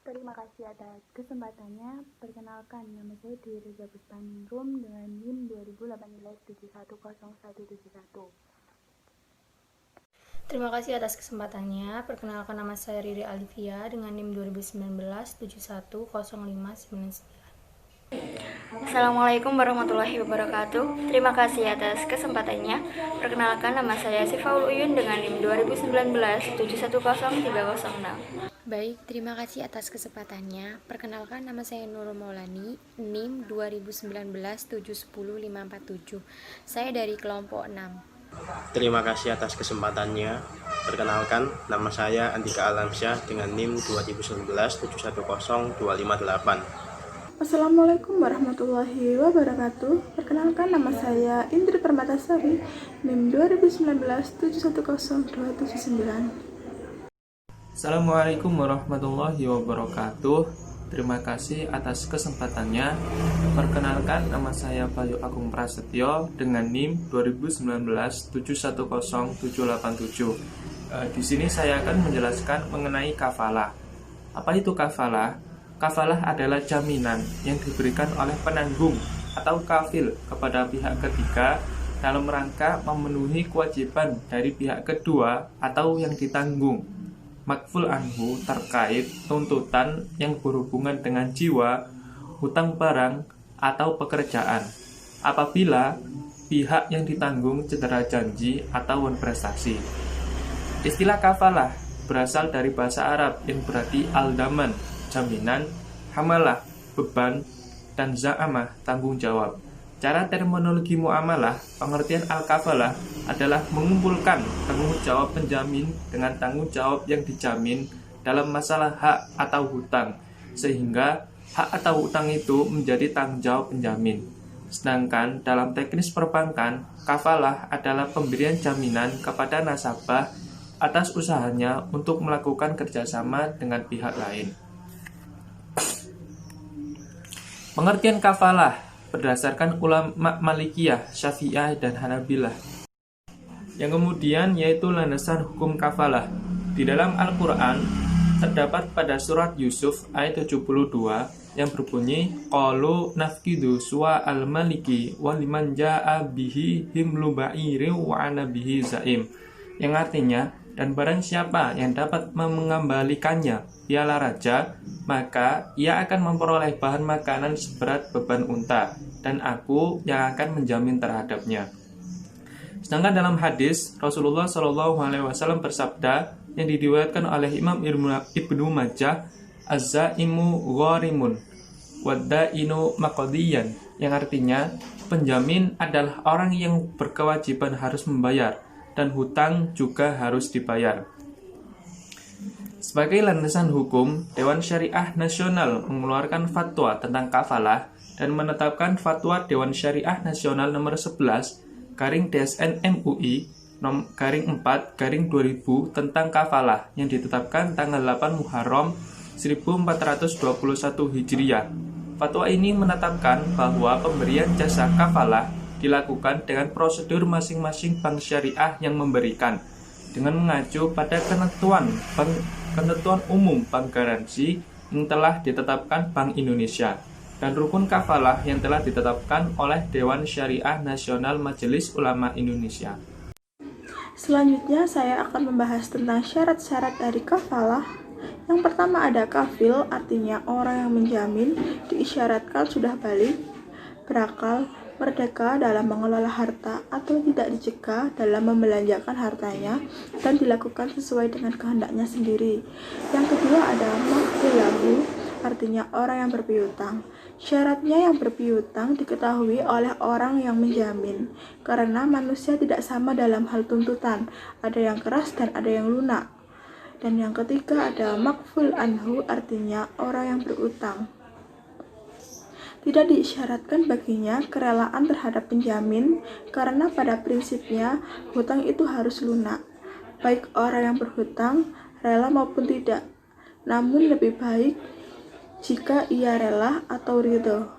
Terima kasih atas kesempatannya. Perkenalkan, nama saya Dwi Reza Bustaningrum dengan NIM 2018-7101171. Terima kasih atas kesempatannya. Perkenalkan, nama saya Riri Alivia dengan NIM 2019-7105999. Assalamualaikum warahmatullahi wabarakatuh. Terima kasih atas kesempatannya. Perkenalkan, nama saya Sifaul Uyun dengan NIM 2019-7103006. Baik, terima kasih atas kesempatannya. Perkenalkan, nama saya Nurul Maulani, NIM 2019-710-547. Saya dari kelompok 6. Terima kasih atas kesempatannya. Perkenalkan, nama saya Andika Alamsyah dengan NIM 2019-710-258. Assalamualaikum warahmatullahi wabarakatuh. Perkenalkan, nama saya Indri Permatasari, NIM 2019-710-279. Assalamualaikum warahmatullahi wabarakatuh. Terima kasih atas kesempatannya. Perkenalkan, nama saya Bayu Agung Prasetyo dengan NIM 2019-710-787. Di sini saya akan menjelaskan mengenai kafalah. Apa itu kafalah? Kafalah adalah jaminan yang diberikan oleh penanggung atau kafil kepada pihak ketiga dalam rangka memenuhi kewajiban dari pihak kedua atau yang ditanggung. Makful anhu terkait tuntutan yang berhubungan dengan jiwa, hutang barang, atau pekerjaan. Apabila pihak yang ditanggung cedera janji atau prestasi. Istilah kafalah berasal dari bahasa Arab yang berarti al-daman, jaminan, hamalah, beban, dan za'amah, tanggung jawab. Cara terminologi muamalah, pengertian al-kafalah adalah mengumpulkan tanggung jawab penjamin dengan tanggung jawab yang dijamin dalam masalah hak atau hutang, sehingga hak atau hutang itu menjadi tanggung jawab penjamin. Sedangkan dalam teknis perbankan, kafalah adalah pemberian jaminan kepada nasabah atas usahanya untuk melakukan kerjasama dengan pihak lain. Pengertian kafalah berdasarkan ulama Malikiyah, Syafi'iyah, dan Hanabilah. Yang kemudian yaitu landasan hukum kafalah. Di dalam Al-Quran terdapat pada surat Yusuf ayat 72 yang berbunyi qalu nafkidu suwa al-maliki wa liman ja'a bihi himlu ba'iri wa ana bihi zaim, yang artinya, dan barang siapa yang dapat mengembalikannya piala raja, maka ia akan memperoleh bahan makanan seberat beban unta, dan aku yang akan menjamin terhadapnya. Sedangkan dalam hadis, Rasulullah SAW bersabda yang diriwayatkan oleh Imam Ibnu Majah, az-zaimu gharimun wadda'inu maqdiyan, yang artinya penjamin adalah orang yang berkewajiban harus membayar, dan hutang juga harus dibayar. Sebagai landasan hukum, Dewan Syariah Nasional mengeluarkan fatwa tentang kafalah dan menetapkan fatwa Dewan Syariah Nasional nomor 11 DSN MUI garing 4 garing 2000 tentang kafalah yang ditetapkan tanggal 8 Muharram 1421 Hijriah. Fatwa ini menetapkan bahwa pemberian jasa kafalah dilakukan dengan prosedur masing-masing bank syariah yang memberikan, dengan mengacu pada ketentuan umum bank garansi yang telah ditetapkan Bank Indonesia, dan rukun kafalah yang telah ditetapkan oleh Dewan Syariah Nasional Majelis Ulama Indonesia. Selanjutnya saya akan membahas tentang syarat-syarat dari kafalah. Yang pertama ada kafil, artinya orang yang menjamin, diisyaratkan sudah balik, berakal, merdeka dalam mengelola harta atau tidak dicegah dalam membelanjakan hartanya dan dilakukan sesuai dengan kehendaknya sendiri. Yang kedua ada maghfilahu, artinya orang yang berpiutang. Syaratnya yang berpiutang diketahui oleh orang yang menjamin, karena manusia tidak sama dalam hal tuntutan, ada yang keras dan ada yang lunak. Dan yang ketiga ada makful anhu, artinya orang yang berutang. Tidak diisyaratkan baginya kerelaan terhadap penjamin, karena pada prinsipnya hutang itu harus lunak, baik orang yang berhutang rela maupun tidak. Namun lebih baik jika ia rela atau ridho.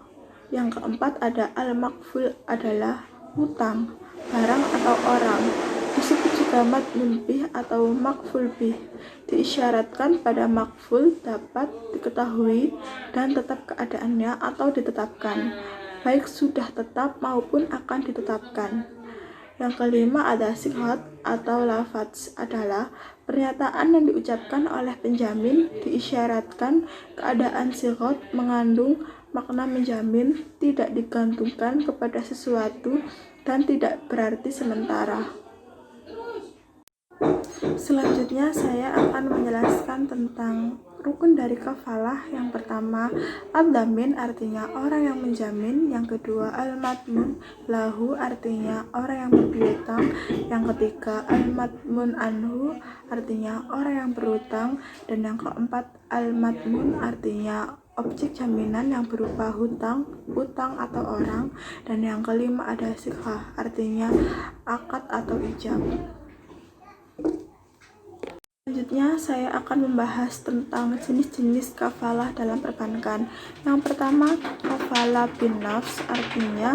Yang keempat ada al-makful, adalah hutang, barang atau orang. Disebut juga ada madnun bih atau makful bih. Diisyaratkan pada makful dapat diketahui dan tetap keadaannya atau ditetapkan, baik sudah tetap maupun akan ditetapkan. Yang kelima ada sihat atau lafadz, adalah pernyataan yang diucapkan oleh penjamin diisyaratkan keadaan sihat mengandung makna menjamin, tidak digantungkan kepada sesuatu dan tidak berarti sementara. Selanjutnya saya akan menjelaskan tentang rukun dari kafalah. Yang pertama, ad-damin artinya orang yang menjamin. Yang kedua, al-madmun lahu artinya orang yang berpiutang. Yang ketiga, al-madmun anhu artinya orang yang berutang. Dan yang keempat, al-madmun artinya objek jaminan yang berupa hutang, utang atau orang. Dan yang kelima ada sikhah artinya akad atau ijab. Selanjutnya saya akan membahas tentang jenis-jenis kafalah dalam perbankan. Yang pertama, kafalah bin nafs artinya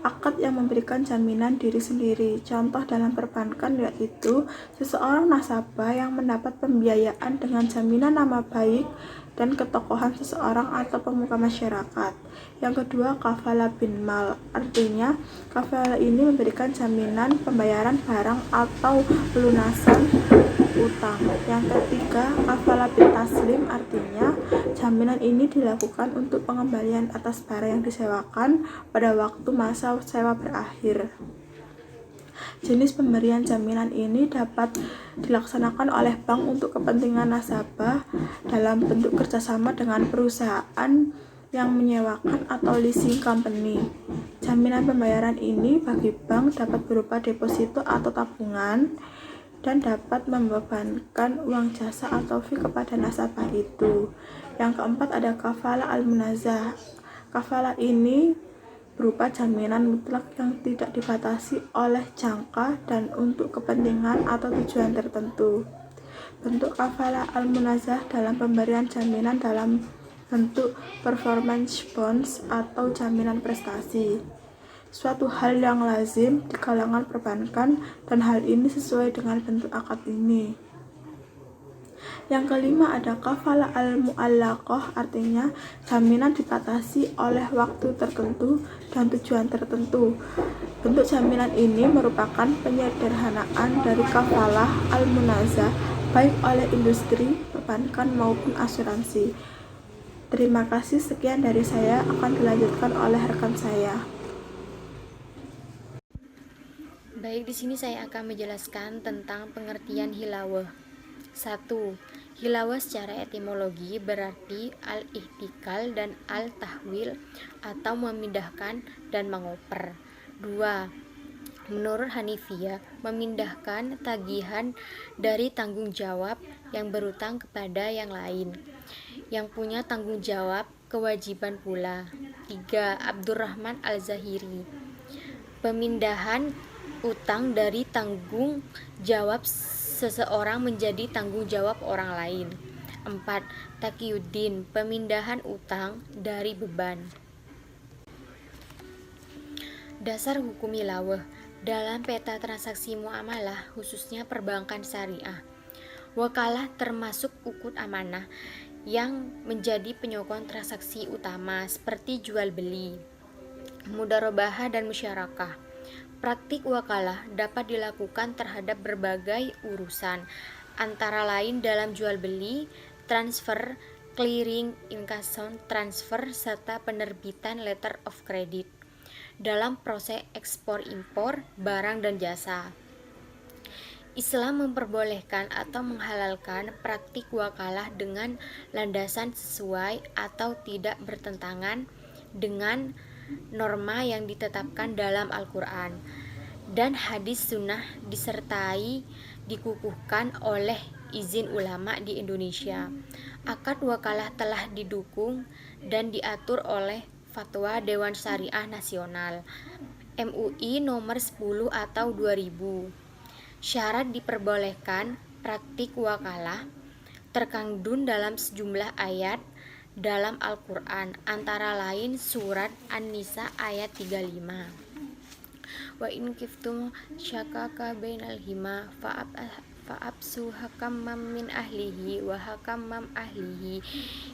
akad yang memberikan jaminan diri sendiri. Contoh dalam perbankan yaitu seseorang nasabah yang mendapat pembiayaan dengan jaminan nama baik dan ketokohan seseorang atau pemuka masyarakat. Yang kedua, kafalah bin mal artinya kafalah ini memberikan jaminan pembayaran barang atau pelunasan utang. Yang ketiga, kafalah bin taslim artinya jaminan ini dilakukan untuk pengembalian atas barang yang disewakan pada waktu masa sewa berakhir. Jenis pemberian jaminan ini dapat dilaksanakan oleh bank untuk kepentingan nasabah dalam bentuk kerjasama dengan perusahaan yang menyewakan atau leasing company. Jaminan pembayaran ini bagi bank dapat berupa deposito atau tabungan dan dapat membebankan uang jasa atau fee kepada nasabah itu. Yang keempat ada kafalah al-munazah. Kafalah ini berupa jaminan mutlak yang tidak dibatasi oleh jangka dan untuk kepentingan atau tujuan tertentu. Bentuk kafalah al-munazah dalam pemberian jaminan dalam bentuk performance bonds atau jaminan prestasi, suatu hal yang lazim di kalangan perbankan dan hal ini sesuai dengan bentuk akad ini. Yang kelima ada kafalah al-mu'allaqah artinya jaminan dibatasi oleh waktu tertentu dan tujuan tertentu. Bentuk jaminan ini merupakan penyederhanaan dari kafalah al-munazah baik oleh industri, perbankan maupun asuransi. Terima kasih, sekian dari saya, akan dilanjutkan oleh rekan saya. Baik, di sini saya akan menjelaskan tentang pengertian hilawah. 1. Hilawah secara etimologi berarti al-ihtikal dan al-tahwil atau memindahkan dan mengoper. 2. Menurut Hanifiyah, memindahkan tagihan dari tanggung jawab yang berutang kepada yang lain, yang punya tanggung jawab kewajiban pula. 3. Abdurrahman Al-Zahiri, pemindahan utang dari tanggung jawab seseorang menjadi tanggung jawab orang lain. 4. Taqiyuddin, pemindahan utang dari beban. Dasar hukum hilawah dalam peta transaksi muamalah khususnya perbankan syariah. Wakalah termasuk ukut amanah yang menjadi penyokong transaksi utama seperti jual beli, mudharabah dan musyarakah. Praktik wakalah dapat dilakukan terhadap berbagai urusan, antara lain dalam jual beli, transfer, clearing, inkason, transfer, serta penerbitan letter of credit dalam proses ekspor impor barang dan jasa. Islam memperbolehkan atau menghalalkan praktik wakalah dengan landasan sesuai atau tidak bertentangan dengan norma yang ditetapkan dalam Al-Quran dan hadis sunnah disertai dikukuhkan oleh izin ulama di Indonesia. Akad wakalah telah didukung dan diatur oleh Fatwa Dewan Syariah Nasional MUI nomor 10 atau 2000. Syarat diperbolehkan praktik wakalah terkandung dalam sejumlah ayat dalam Al-Quran, antara lain surat An-Nisa ayat 35. Wa in kiftum syakaka bainal hima fa'absu hakamam min ahlihi wa hakamam ahlihi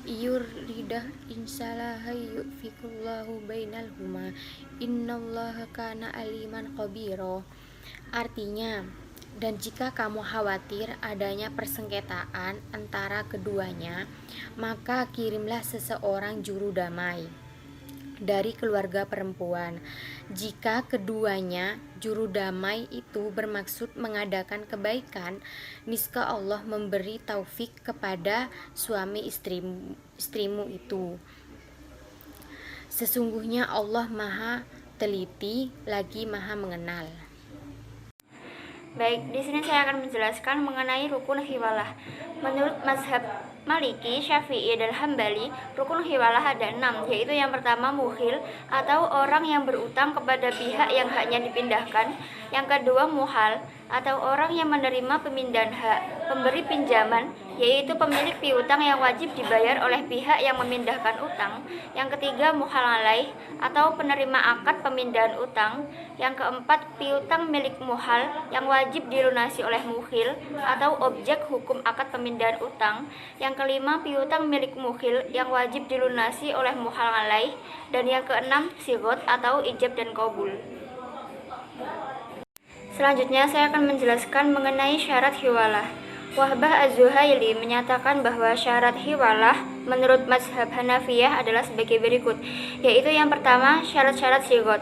yuridah insalaha yufikullahu bainal huma innallaha kana aliman khabira. Artinya, dan jika kamu khawatir adanya persengketaan antara keduanya, maka kirimlah seseorang juru damai dari keluarga perempuan. Jika keduanya juru damai itu bermaksud mengadakan kebaikan, niscaya Allah memberi taufik kepada suami istrimu itu. Sesungguhnya Allah Maha teliti lagi Maha mengenal. Baik, di sini saya akan menjelaskan mengenai rukun hiwalah. Menurut mazhab Maliki, Syafi'i, dan Hambali, rukun hiwalah ada 6, yaitu yang pertama mukhil atau orang yang berutang kepada pihak yang haknya dipindahkan. Yang kedua muhal atau orang yang menerima pemindahan hak. Pemberi pinjaman, yaitu pemilik piutang yang wajib dibayar oleh pihak yang memindahkan utang. Yang ketiga muhal alaih atau penerima akad pemindahan utang. Yang keempat piutang milik muhal yang wajib dilunasi oleh mukhil atau objek hukum akad pemindahan utang. Yang kelima piutang milik mukhil yang wajib dilunasi oleh muhal alaih. Dan yang keenam sigot atau ijab dan qabul. Selanjutnya saya akan menjelaskan mengenai syarat hiwalah. Wahbah Az-Zuhaili menyatakan bahwa syarat hiwalah menurut mazhab Hanafiyah adalah sebagai berikut, yaitu yang pertama syarat-syarat sigot.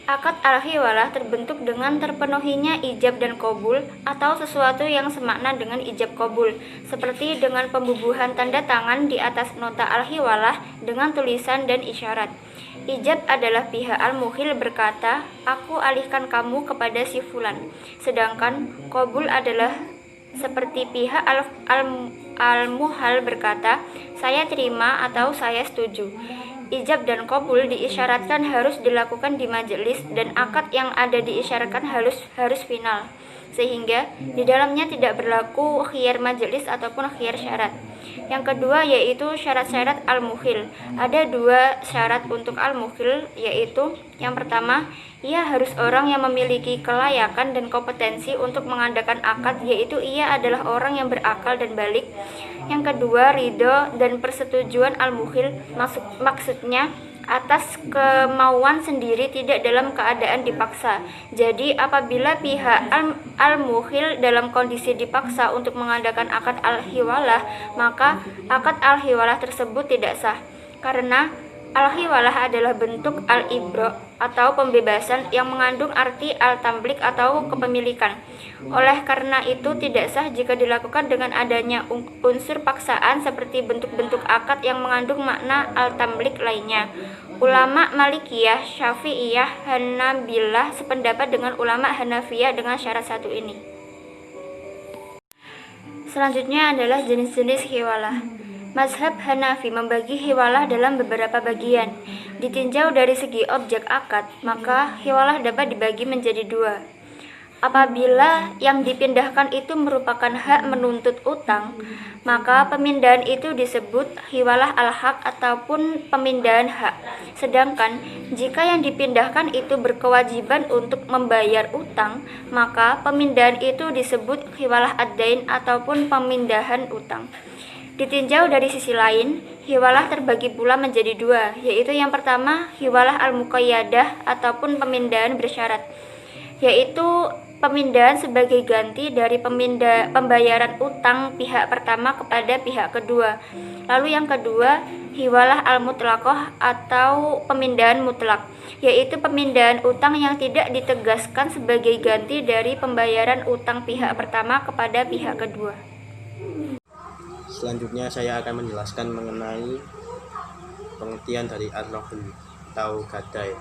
Akad al-hiwalah terbentuk dengan terpenuhinya ijab dan qabul atau sesuatu yang semakna dengan ijab qabul, seperti dengan pembubuhan tanda tangan di atas nota al-hiwalah dengan tulisan dan isyarat. Ijab adalah pihak al-mukhil berkata, aku alihkan kamu kepada si fulan. Sedangkan qabul adalah seperti pihak al-muhal berkata, saya terima atau saya setuju. Ijab dan qabul diisyaratkan harus dilakukan di majelis dan akad yang ada diisyaratkan harus final, sehingga di dalamnya tidak berlaku khiyar majelis ataupun khiyar syarat. Yang kedua yaitu syarat-syarat al-mukhil. Ada 2 syarat untuk al-mukhil, yaitu yang pertama, ia harus orang yang memiliki kelayakan dan kompetensi untuk mengadakan akad, yaitu ia adalah orang yang berakal dan balik. Yang kedua, ridho dan persetujuan al-mukhil, maksudnya atas kemauan sendiri, tidak dalam keadaan dipaksa. Jadi apabila pihak al-mukhil dalam kondisi dipaksa untuk mengadakan akad al-hiwalah, maka akad al-hiwalah tersebut tidak sah, karena al-hiwalah adalah bentuk al-ibro atau pembebasan yang mengandung arti al-tamlik atau kepemilikan. Oleh karena itu tidak sah jika dilakukan dengan adanya unsur paksaan seperti bentuk-bentuk akad yang mengandung makna al-tamlik lainnya. Ulama Malikiyah, Syafi'iyah, Hanabilah sependapat dengan ulama Hanafiyah dengan syarat satu ini. Selanjutnya adalah jenis-jenis hiwalah. Mazhab Hanafi membagi hiwalah dalam beberapa bagian. Ditinjau dari segi objek akad, maka hiwalah dapat dibagi menjadi 2. Apabila yang dipindahkan itu merupakan hak menuntut utang, maka pemindahan itu disebut hiwalah al-haq ataupun pemindahan hak. Sedangkan jika yang dipindahkan itu berkewajiban untuk membayar utang, maka pemindahan itu disebut hiwalah ad-dain ataupun pemindahan utang. Ditinjau dari sisi lain, hiwalah terbagi pula menjadi 2, yaitu yang pertama hiwalah al-muqayyadah ataupun pemindahan bersyarat, yaitu pemindahan sebagai ganti dari pembayaran utang pihak pertama kepada pihak kedua. Lalu yang kedua, hiwalah al-mutlaqah atau pemindahan mutlak, yaitu pemindahan utang yang tidak ditegaskan sebagai ganti dari pembayaran utang pihak pertama kepada pihak kedua. Selanjutnya saya akan menjelaskan mengenai pengertian dari ar-rahn atau gadai.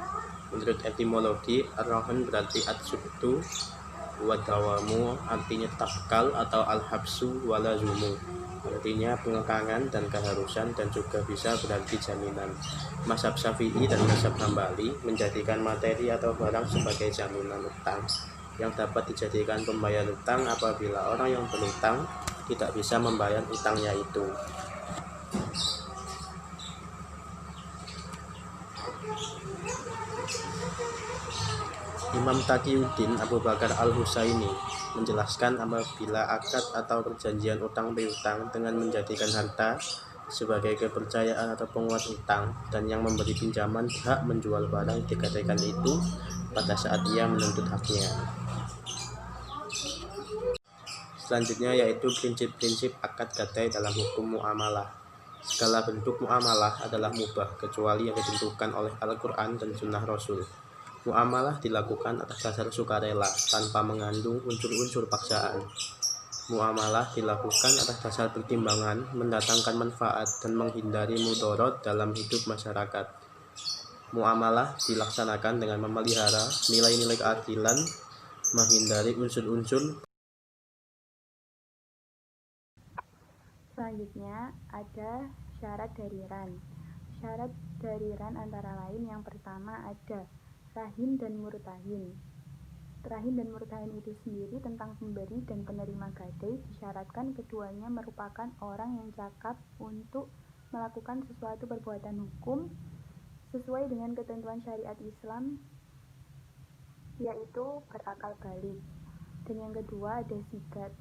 Menurut etimologi, ar-rahn berarti ad-subtu wa dawamu, artinya tafkal atau al-habsu wa lazumu, artinya pengekangan dan keharusan, dan juga bisa berarti jaminan. Mazhab Syafi'i dan mazhab Hambali menjadikan materi atau barang sebagai jaminan utang yang dapat dijadikan pembayar utang apabila orang yang berutang tidak bisa membayar utangnya itu. Imam Taqiyuddin Abu Bakar Al-Husaini menjelaskan apabila akad atau perjanjian utang piutang dengan menjadikan harta sebagai kepercayaan atau penguat utang dan yang memberi pinjaman hak menjual barang digadaikan itu pada saat ia menuntut haknya. Selanjutnya yaitu prinsip-prinsip akad gadai dalam hukum muamalah. Segala bentuk muamalah adalah mubah kecuali yang ditentukan oleh Al-Quran dan Sunnah Rasul. Muamalah dilakukan atas dasar sukarela tanpa mengandung unsur-unsur paksaan. Muamalah dilakukan atas dasar pertimbangan mendatangkan manfaat dan menghindari mudarat dalam hidup masyarakat. Muamalah dilaksanakan dengan memelihara nilai-nilai keadilan, menghindari unsur-unsur. Selanjutnya ada syarat dari ran. Syarat dari ran antara lain yang pertama ada rahin dan murtahin. Rahin dan murtahin itu sendiri tentang pemberi dan penerima gadai disyaratkan keduanya merupakan orang yang cakap untuk melakukan sesuatu perbuatan hukum sesuai dengan ketentuan syariat Islam, yaitu berakal balik. Dan yang kedua ada sigat.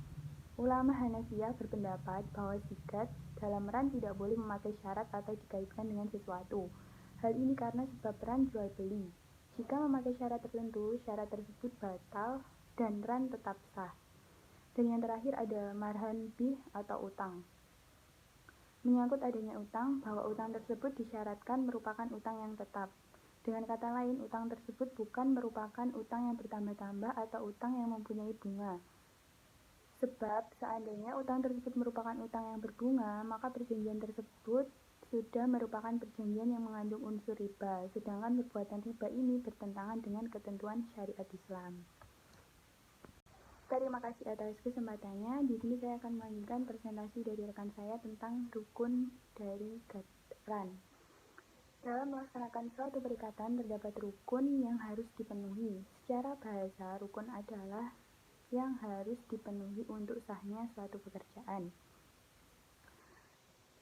Ulama Hanafiyah berpendapat bahwa sigat dalam ran tidak boleh memakai syarat atau dikaitkan dengan sesuatu. Hal ini karena sebab ran jual beli. Jika memakai syarat tertentu, syarat tersebut batal dan ran tetap sah. Dan yang terakhir ada marhan bih atau utang. Menyangkut adanya utang, bahwa utang tersebut disyaratkan merupakan utang yang tetap. Dengan kata lain, utang tersebut bukan merupakan utang yang bertambah-tambah atau utang yang mempunyai bunga. Sebab seandainya utang tersebut merupakan utang yang berbunga, maka perjanjian tersebut sudah merupakan perjanjian yang mengandung unsur riba, sedangkan perbuatan riba ini bertentangan dengan ketentuan syariat Islam. Terima kasih atas kesempatannya. Di sini saya akan melanjutkan presentasi dari rekan saya tentang rukun dari ran. Dalam melaksanakan suatu perikatan terdapat rukun yang harus dipenuhi. Secara bahasa, rukun adalah yang harus dipenuhi untuk sahnya suatu pekerjaan.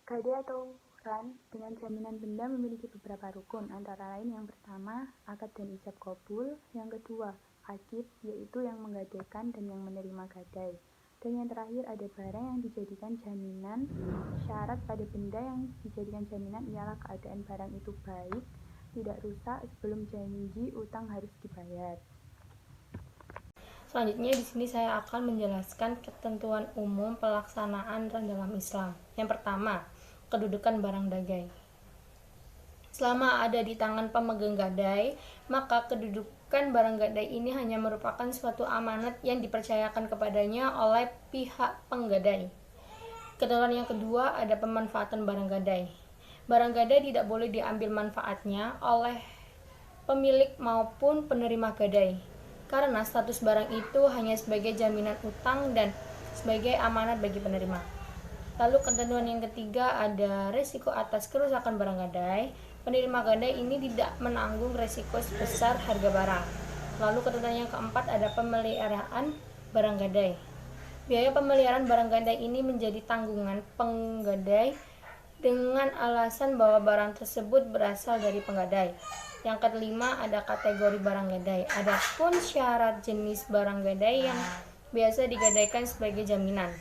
Gadai atau ran dengan jaminan benda memiliki beberapa rukun, antara lain yang pertama, akad dan ijab qabul, yang kedua, akid, yaitu yang menggadaikan dan yang menerima gadai, dan yang terakhir ada barang yang dijadikan jaminan. Syarat pada benda yang dijadikan jaminan ialah keadaan barang itu baik, tidak rusak sebelum janji utang harus dibayar. Selanjutnya di sini saya akan menjelaskan ketentuan umum pelaksanaan ran dalam Islam. Yang pertama, kedudukan barang gadai. Selama ada di tangan pemegang gadai, maka kedudukan barang gadai ini hanya merupakan suatu amanat yang dipercayakan kepadanya oleh pihak penggadai. Ketentuan yang kedua ada pemanfaatan barang gadai. Barang gadai tidak boleh diambil manfaatnya oleh pemilik maupun penerima gadai, karena status barang itu hanya sebagai jaminan utang dan sebagai amanat bagi penerima. Lalu ketentuan yang ketiga ada resiko atas kerusakan barang gadai. Penerima gadai ini tidak menanggung resiko sebesar harga barang. Lalu ketentuan yang keempat ada pemeliharaan barang gadai. Biaya pemeliharaan barang gadai ini menjadi tanggungan penggadai dengan alasan bahwa barang tersebut berasal dari penggadai. Yang kelima ada kategori barang gadai. Adapun syarat jenis barang gadai yang biasa digadaikan sebagai jaminan.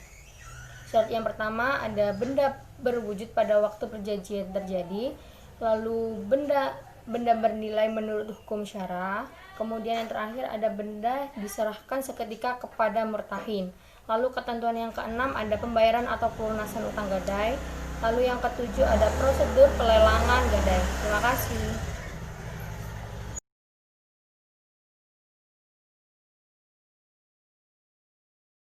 Syarat yang pertama ada benda berwujud pada waktu perjanjian terjadi, lalu benda bernilai menurut hukum syara, kemudian yang terakhir ada benda diserahkan seketika kepada murtahin. Lalu ketentuan yang keenam ada pembayaran atau pelunasan utang gadai, lalu yang ketujuh ada prosedur pelelangan gadai. Terima kasih.